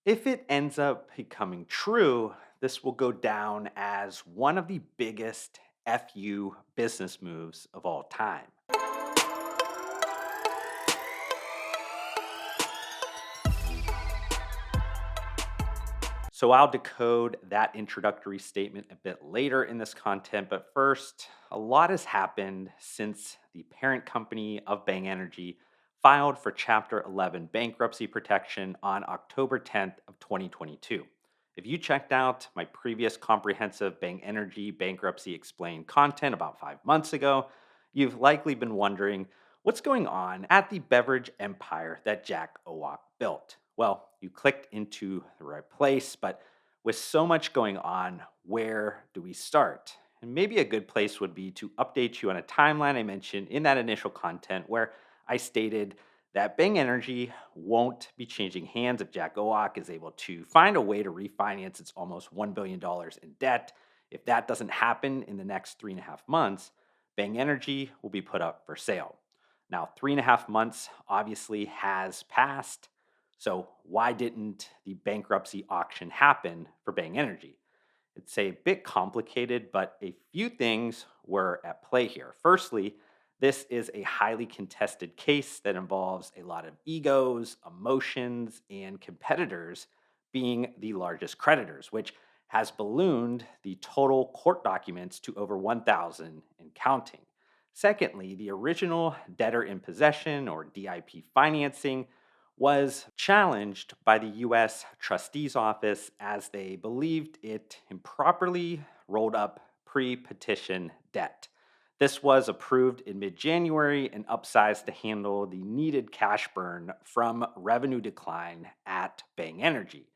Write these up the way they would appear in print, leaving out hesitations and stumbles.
If it ends up becoming true, this will go down as one of the biggest FU business moves of all time. So I'll decode that introductory statement a bit later in this content, but first, a lot has happened since the parent company of Bang Energy filed for Chapter 11 bankruptcy protection on October 10th of 2022. If you checked out my previous comprehensive Bang Energy bankruptcy explained content about 5 months ago, you've likely been wondering what's going on at the beverage empire that Jack Owoc built. Well, you clicked into the right place, but with so much going on, where do we start? And maybe a good place would be to update you on a timeline I mentioned in that initial content where I stated that Bang Energy won't be changing hands if Jack Owoc is able to find a way to refinance its almost $1 billion dollars in debt. If that doesn't happen in the next 3.5 months, Bang Energy will be put up for sale. Now, 3.5 months obviously has passed. So, why didn't the bankruptcy auction happen for Bang Energy? It's a bit complicated, but a few things were at play here. Firstly, this is a highly contested case that involves a lot of egos, emotions, and competitors being the largest creditors, which has ballooned the total court documents to over 1,000 and counting. Secondly, the original debtor in possession or DIP financing was challenged by the U.S. Trustee's Office as they believed it improperly rolled up pre petition debt. This was approved in mid January and upsized to handle the needed cash burn from revenue decline at Bang Energy.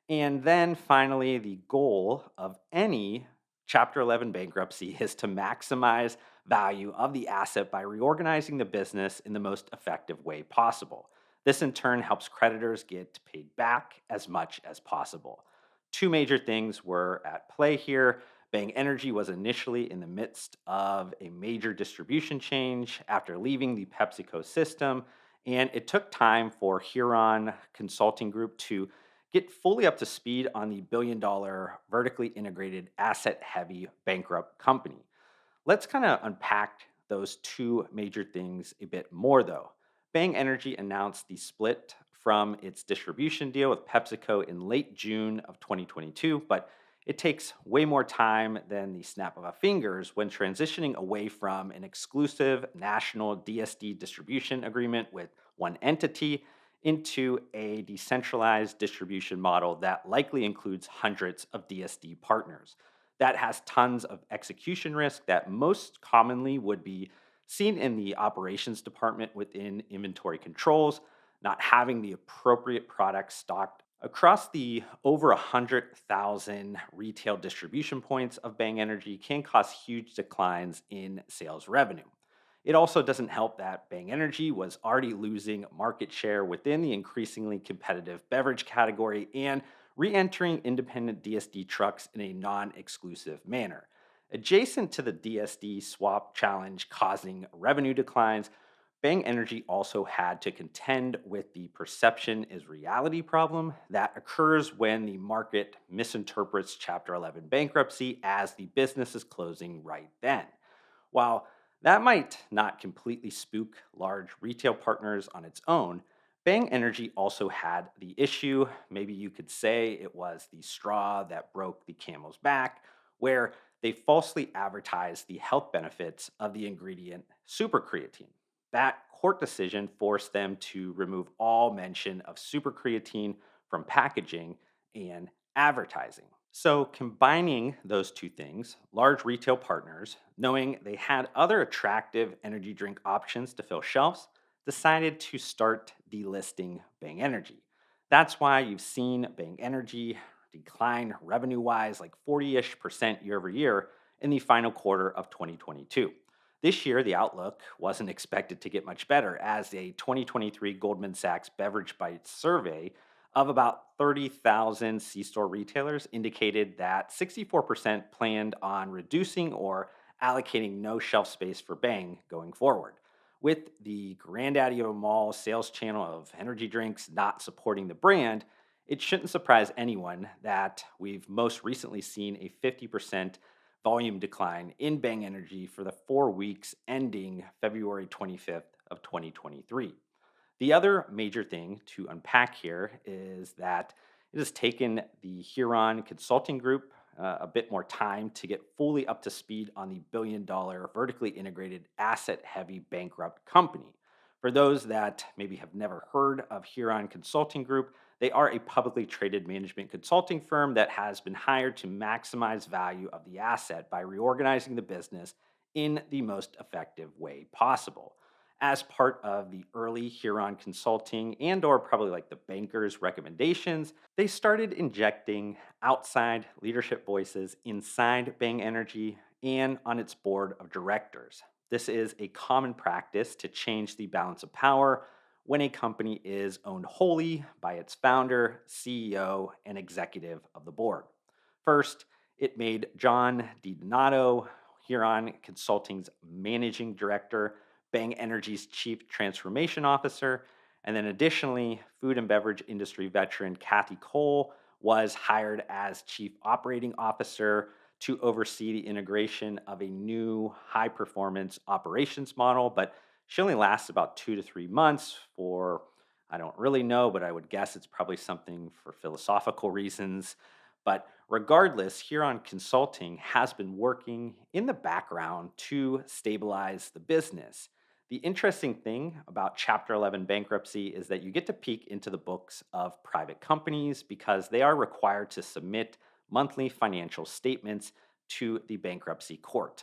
And then finally, the goal of any Chapter 11 bankruptcy is to maximize value of the asset by reorganizing the business in the most effective way possible. This in turn helps creditors get paid back as much as possible. Two major things were at play here. Bang Energy was initially in the midst of a major distribution change after leaving the PepsiCo system, and it took time for Huron Consulting Group to get fully up to speed on the billion-dollar vertically integrated asset heavy bankrupt company. Let's kind of unpack those two major things a bit more, though. Bang Energy announced the split from its distribution deal with PepsiCo in late June of 2022, but it takes way more time than the snap of a fingers when transitioning away from an exclusive national DSD distribution agreement with one entity into a decentralized distribution model that likely includes hundreds of DSD partners. That has tons of execution risk that most commonly would be seen in the operations department within inventory controls, not having the appropriate products stocked across the over 100,000 retail distribution points of Bang Energy can cause huge declines in sales revenue. It also doesn't help that Bang Energy was already losing market share within the increasingly competitive beverage category and re entering independent DSD trucks in a non exclusive manner. Adjacent to the DSD swap challenge causing revenue declines, Bang Energy also had to contend with the perception is reality problem that occurs when the market misinterprets Chapter 11 bankruptcy as the business is closing right then. While that might not completely spook large retail partners on its own, Bang Energy also had the issue, maybe you could say it was the straw that broke the camel's back, where they falsely advertised the health benefits of the ingredient supercreatine. That court decision forced them to remove all mention of supercreatine from packaging and advertising. So, combining those two things, large retail partners, knowing they had other attractive energy drink options to fill shelves, decided to start delisting Bang Energy. That's why you've seen Bang Energy decline revenue wise like 40-ish% year over year in the final quarter of 2022. This year, the outlook wasn't expected to get much better, as a 2023 Goldman Sachs Beverage Bites survey of about 30,000 C store retailers indicated that 64% planned on reducing or allocating no shelf space for Bang going forward. With the granddaddy of them all sales channel of energy drinks not supporting the brand, It shouldn't surprise anyone that we've most recently seen a 50% volume decline in Bang Energy for the 4 weeks ending February 25th of 2023. The other major thing to unpack here is that it has taken the Huron Consulting Group a bit more time to get fully up to speed on the billion-dollar vertically integrated asset heavy bankrupt company. For those that maybe have never heard of Huron Consulting Group, they are a publicly traded management consulting firm that has been hired to maximize value of the asset by reorganizing the business in the most effective way possible. As part of the early Huron consulting and or probably like the bankers recommendations, they started injecting outside leadership voices inside Bang Energy and on its board of directors. This is a common practice to change the balance of power when a company is owned wholly by its founder, CEO, and executive of the board. First, it made John DiDonato, Huron Consulting's managing director, Bang Energy's chief transformation officer, and then additionally, food and beverage industry veteran Kathy Cole was hired as chief operating officer to oversee the integration of a new high performance operations model. But she only lasts about 2 to 3 months for, I don't really know, but I would guess it's probably something for philosophical reasons. But regardless, Huron Consulting has been working in the background to stabilize the business. The interesting thing about Chapter 11 bankruptcy is that you get to peek into the books of private companies because they are required to submit monthly financial statements to the bankruptcy court.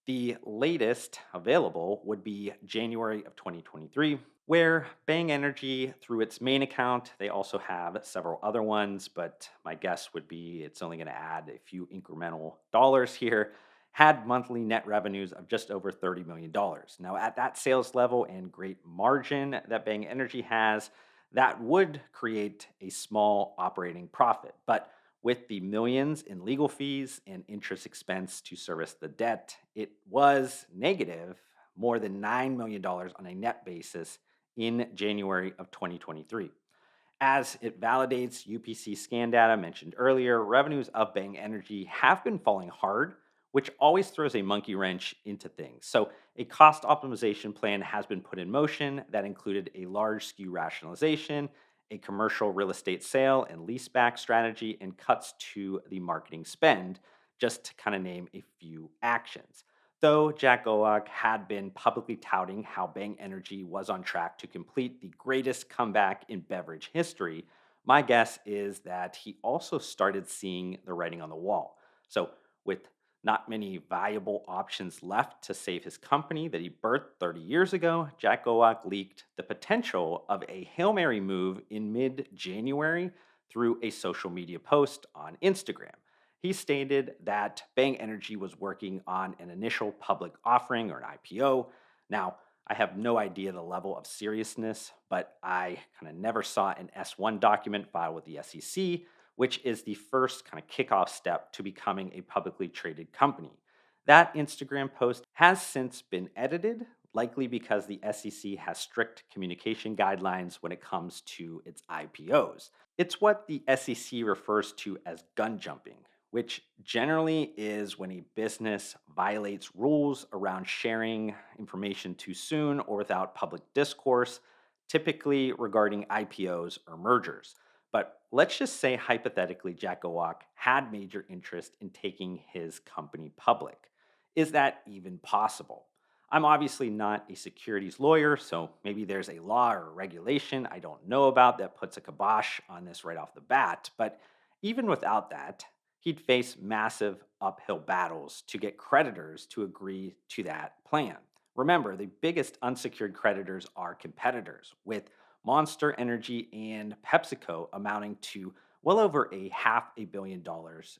The latest available would be January of 2023, where Bang Energy, through its main account, they also have several other ones, but my guess would be it's only going to add a few incremental dollars here, had monthly net revenues of just over $30 million. Now, at that sales level and great margin that Bang Energy has, that would create a small operating profit. But with the millions in legal fees and interest expense to service the debt, it was negative more than $9 million dollars on a net basis in January of 2023. As it validates UPC scan data mentioned earlier, revenues of Bang Energy have been falling hard, which always throws a monkey wrench into things. So, a cost optimization plan has been put in motion that included a large SKU rationalization, a commercial real estate sale and leaseback strategy, and cuts to the marketing spend, just to kind of name a few actions. Though Jack Owoc had been publicly touting how Bang Energy was on track to complete the greatest comeback in beverage history, my guess is that he also started seeing the writing on the wall. So, with not many viable options left to save his company that he birthed 30 years ago, Jack Owoc leaked the potential of a Hail Mary move in mid January through a social media post on Instagram. He stated that Bang Energy was working on an initial public offering or an IPO. Now, I have no idea the level of seriousness, but I kind of never saw an S1 document filed with the SEC, which is the first kind of kickoff step to becoming a publicly traded company. That Instagram post has since been edited, likely because the SEC has strict communication guidelines when it comes to its IPOs. It's what the SEC refers to as gun jumping, which generally is when a business violates rules around sharing information too soon or without public discourse, typically regarding IPOs or mergers. But let's just say hypothetically Jack Owoc had major interest in taking his company public. Is that even possible? I'm obviously not a securities lawyer, so maybe there's a law or regulation I don't know about that puts a kibosh on this right off the bat. But even without that, he'd face massive uphill battles to get creditors to agree to that plan. Remember, the biggest unsecured creditors are competitors, with Monster Energy and PepsiCo amounting to well over a $500 million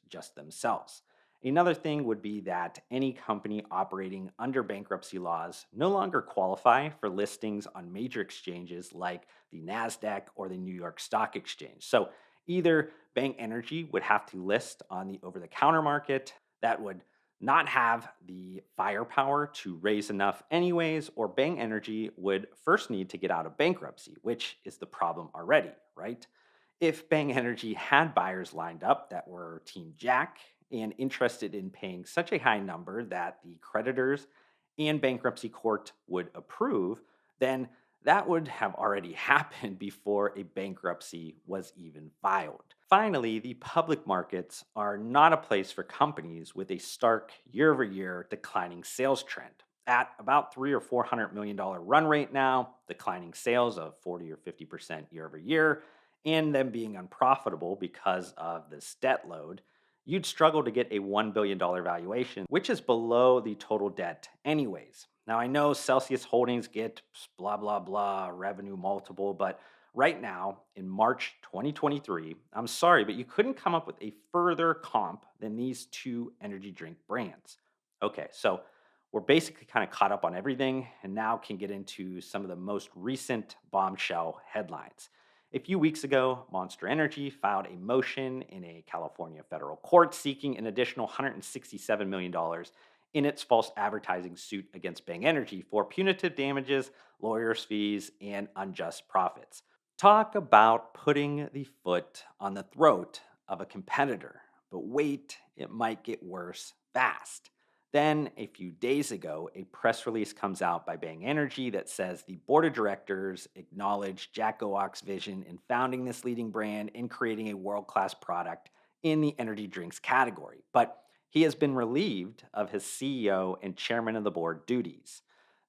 just themselves. Another thing would be that any company operating under bankruptcy laws no longer qualify for listings on major exchanges like the NASDAQ or the New York Stock Exchange. So either Bang Energy would have to list on the over the counter market that would not have the firepower to raise enough anyways, or Bang Energy would first need to get out of bankruptcy, which is the problem already, right? If Bang Energy had buyers lined up that were Team Jack and interested in paying such a high number that the creditors and bankruptcy court would approve, then that would have already happened before a bankruptcy was even filed. Finally, the public markets are not a place for companies with a stark year over year declining sales trend. At about $300 or $400 million run rate now, declining sales of 40 or 50% year over year, and them being unprofitable because of this debt load, you'd struggle to get a $1 billion valuation, which is below the total debt, anyways. Now, I know Celsius Holdings get blah, blah, blah revenue multiple, but right now, in March 2023, I'm sorry, but you couldn't come up with a further comp than these two energy drink brands. Okay, so we're basically kind of caught up on everything and now can get into some of the most recent bombshell headlines. A few weeks ago, Monster Energy filed a motion in a California federal court seeking an additional $167 million in its false advertising suit against Bang Energy for punitive damages, lawyers' fees, and unjust profits. Talk about putting the foot on the throat of a competitor. But wait, it might get worse fast. Then, a few days ago, a press release comes out by Bang Energy that says the board of directors acknowledged Jack Owoc's vision in founding this leading brand and creating a world class product in the energy drinks category. But he has been relieved of his CEO and chairman of the board duties.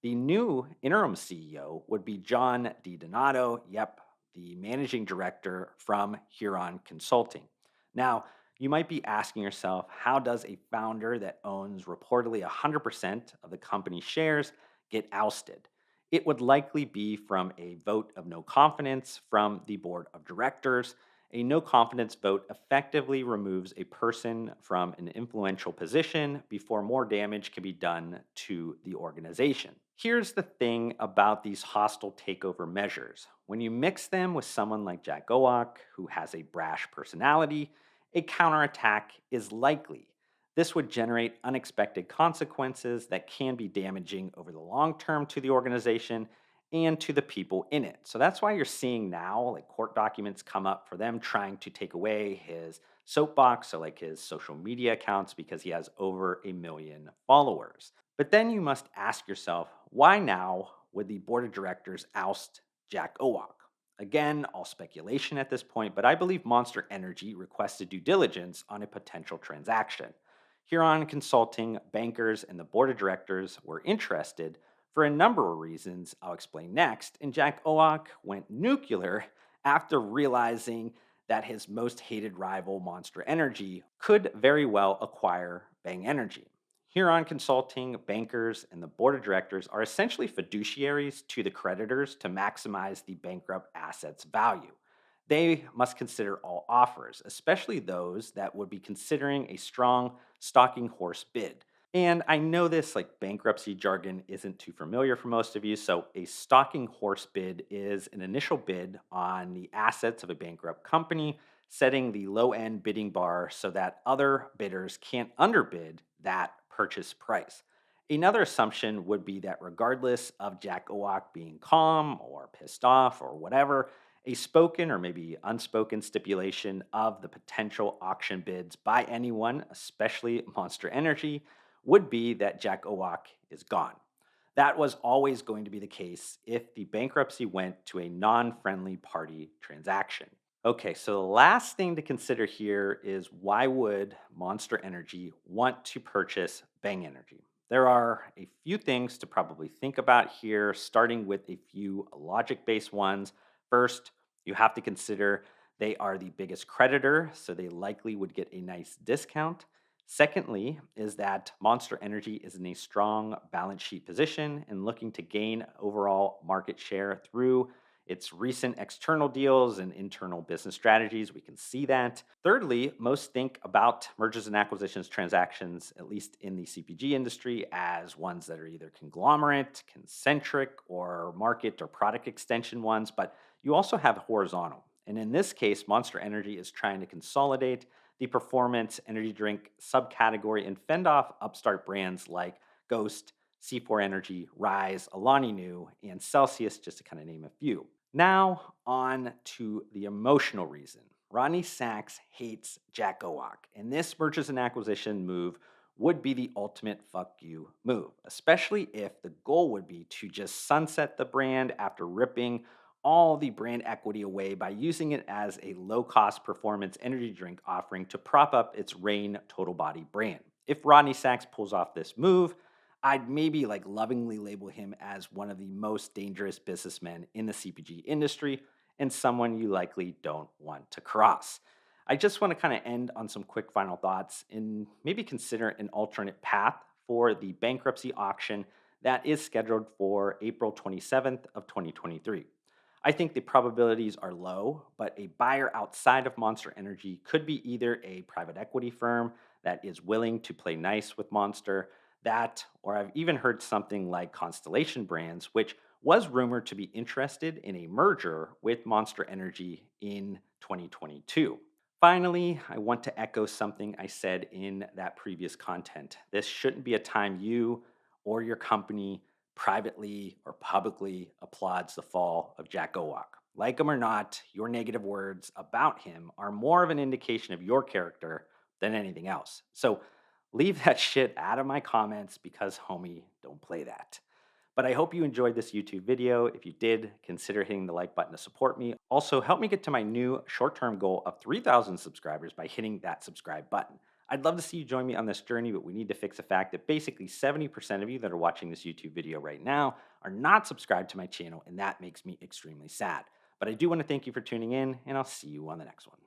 The new interim CEO would be John DiDonato, yep, the managing director from Huron Consulting. Now, you might be asking yourself, how does a founder that owns reportedly 100% of the company's shares get ousted? It would likely be from a vote of no confidence from the board of directors. A no confidence vote effectively removes a person from an influential position before more damage can be done to the organization. Here's the thing about these hostile takeover measures. When you mix them with someone like Jack Owoc, who has a brash personality, a counterattack is likely. This would generate unexpected consequences that can be damaging over the long term to the organization and to the people in it. So that's why you're seeing now like court documents come up for them trying to take away his soapbox, so like his social media accounts because he has over 1 million followers. But then you must ask yourself, why now would the board of directors oust Jack Owoc? Again, all speculation at this point, but I believe Monster Energy requested due diligence on a potential transaction. Huron Consulting, bankers, and the board of directors were interested for a number of reasons I'll explain next, and Jack Owoc went nuclear after realizing that his most hated rival, Monster Energy, could very well acquire Bang Energy. Huron Consulting, bankers, and the board of directors are essentially fiduciaries to the creditors to maximize the bankrupt asset's value. They must consider all offers, especially those that would be considering a strong stalking horse bid. And I know this like bankruptcy jargon isn't too familiar for most of you. So, a stalking horse bid is an initial bid on the assets of a bankrupt company, setting the low end bidding bar so that other bidders can't underbid that purchase price. Another assumption would be that regardless of Jack Owoc being calm or pissed off or whatever, a spoken or maybe unspoken stipulation of the potential auction bids by anyone, especially Monster Energy, would be that Jack Owoc is gone. That was always going to be the case if the bankruptcy went to a non friendly party transaction. Okay, so the last thing to consider here is why would Monster Energy want to purchase Bang Energy? There are a few things to probably think about here, starting with a few logic based ones. First, you have to consider they are the biggest creditor, so they likely would get a nice discount. Secondly, is that Monster Energy is in a strong balance sheet position and looking to gain overall market share through its recent external deals and internal business strategies. We can see that. Thirdly, most think about mergers and acquisitions transactions, at least in the CPG industry, as ones that are either conglomerate, concentric, or market or product extension ones, but you also have horizontal. And in this case, Monster Energy is trying to consolidate the performance energy drink subcategory and fend off upstart brands like Ghost, C4 Energy, Rise, Alani Nu, and Celsius, just to kind of name a few. Now, on to the emotional reason. Rodney Sachs hates Jack Owoc, and this mergers and acquisition move would be the ultimate fuck you move, especially if the goal would be to just sunset the brand after ripping all the brand equity away by using it as a low cost performance energy drink offering to prop up its Rain Total Body brand. If Rodney Sachs pulls off this move, I'd maybe like lovingly label him as one of the most dangerous businessmen in the CPG industry and someone you likely don't want to cross. I just want to kind of end on some quick final thoughts and maybe consider an alternate path for the bankruptcy auction that is scheduled for April 27th of 2023. I think the probabilities are low, but a buyer outside of Monster Energy could be either a private equity firm that is willing to play nice with Monster, that, or I've even heard something like Constellation Brands, which was rumored to be interested in a merger with Monster Energy in 2022. Finally, I want to echo something I said in that previous content. This shouldn't be a time you or your company privately or publicly applauds the fall of Jack Owoc. Like him or not, your negative words about him are more of an indication of your character than anything else. So leave that shit out of my comments because, homie, don't play that. But I hope you enjoyed this YouTube video. If you did, consider hitting the like button to support me. Also, help me get to my new short-term goal of 3,000 subscribers by hitting that subscribe button. I'd love to see you join me on this journey, but we need to fix the fact that basically 70% of you that are watching this YouTube video right now are not subscribed to my channel, and that makes me extremely sad. But I do want to thank you for tuning in, and I'll see you on the next one.